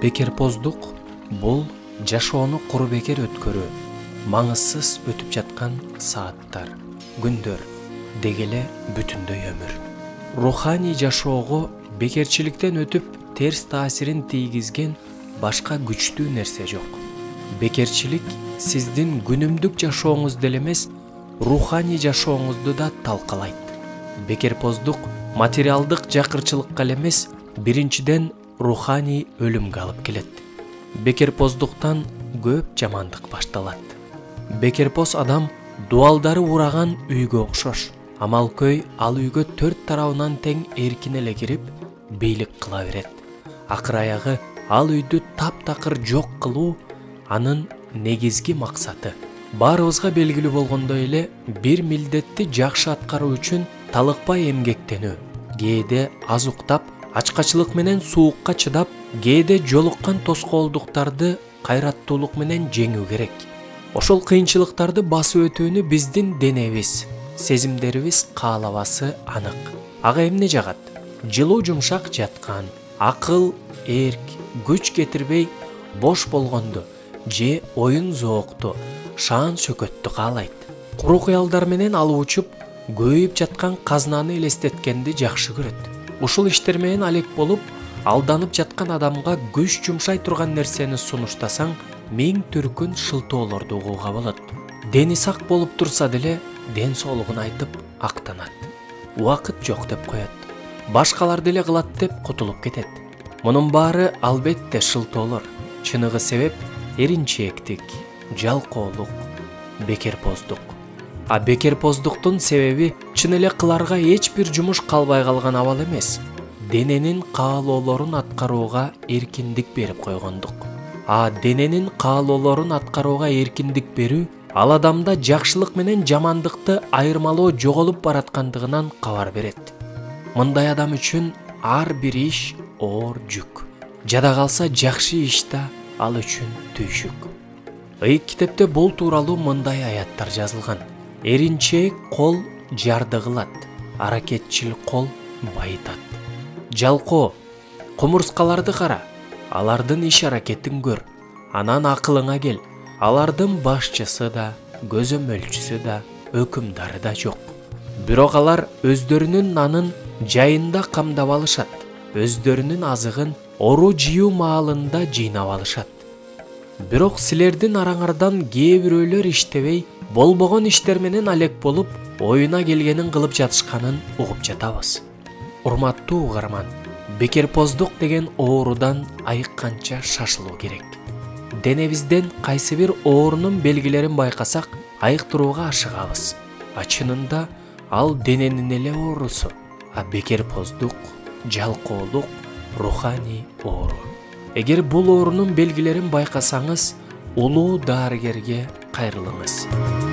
Бекерпоздук бул жашоону куру бекер өткөрүү, маңызсыз өтүп жаткан сааттар, күндөр, деги эле бүтүндөй өмүр. Руханий жашоого бекерчиликтен өтүп терс таасирин тийгизген башка күчтүү нерсе жок. Бекерчилик сиздин күнүмдүк жашооңузду эле эмес, руханий жашооңузду да талкалайт. Бекерпоздук материалдык жакырчылыкка эле эмес, биринчиден руханий өлүмгө алып келет. Бекерпоздуктан көп жамандык башталат. Бекерпоз адам дуалдары ураган үйгө окшош. Амалкөй ал үйгө 4 тарабынан тең эркин эле кирип, бийлик кыла берет. Акыр аягы ал үйдү таптакыр жок кылуу анын негизги максаты. Баарыбызга белгилүү болгондой эле, бир милдетти жакшы аткаруу үчүн талыкпай эмгектенүү, кээде аз уктап, ачкачылык менен суукка чыдап, кээде жолуккан тоскоолдуктарды кайраттуулук менен жеңүү керек. Ошол кыйынчылыктарды басып өтүүнү биздин денебиз, сезимдерибиз каалабасы анык. Ага эмне жагат? Жылуу жумшак жаткан, акыл, эрк, күч кетирбей бош болгонду же оюн зоокту, шаан шөкөттү каалайт. Куру кыялдар менен алып учуп, көйүп жаткан казнаны элестеткенди жакшы көрөт. Ушул иштер менен алек болуп, алданып жаткан адамга күч жумшай турган нерсени сунуштасаң, миң түркүн шылтоолорду угууга болот. Дени сак болуп турса деле, ден соолугун айтып актанат. Убакыт жок деп коет. Башкалар деле кылат деп кутулуп кетет. Мунун баары албетте шылтоолор. Чыныгы себеп эринчээктик, жалкоолук, бекерпоздук. А бекерпоздуктун себеби чын эле кыларга эч бир жумуш калбай калган абал эмес. Дененин каалоолорун аткарууга эркиндик берип койгондук. А дененин каалоолорун аткарууга эркиндик берүү ал адамда жакшылык менен жамандыкты айырмалоо жоголуп бараткандыгынан кабар берет. Мындай адам үчүн ар бир иш оор жүк. Жада калса жакшы иш да ал үчүн түйшүк. Ыйык китепте бул тууралуу мындай аяттар жазылган. Эринчээк кол жарды кылат, аракетчил кол байытат. Жалкоо, кумурскаларды кара, алардын иш аракетин көр, анан акылыңа кел. Алардын башчысы да, көзөмөлчүсү да, өкүмдары да жок. Бирок алар өздөрүнүн нанын жайында камдап алышат, өздөрүнүн азыгын ору жыюу маалында жыйнап алышат. Бирок силердин араңардан кээ бирөөлөр иштебей, болбогон иштер менен алек болуп, оюна келгенин кылып жатышканын угуп жатабыз. Урматтуу угарман, бекерпоздук деген оорудан айыкканча шашылуу керек. Денебизден кайсы бир оорунун белгилерин байкасак, айыктырууга ашыгабыз. А чынында ал дененин эле оорусу, а бекерпоздук, жалкоолук руханий оору. Эгер бул оорунун белгилерин байкасаңыз, улуу дарыгерге кайрылыңыз.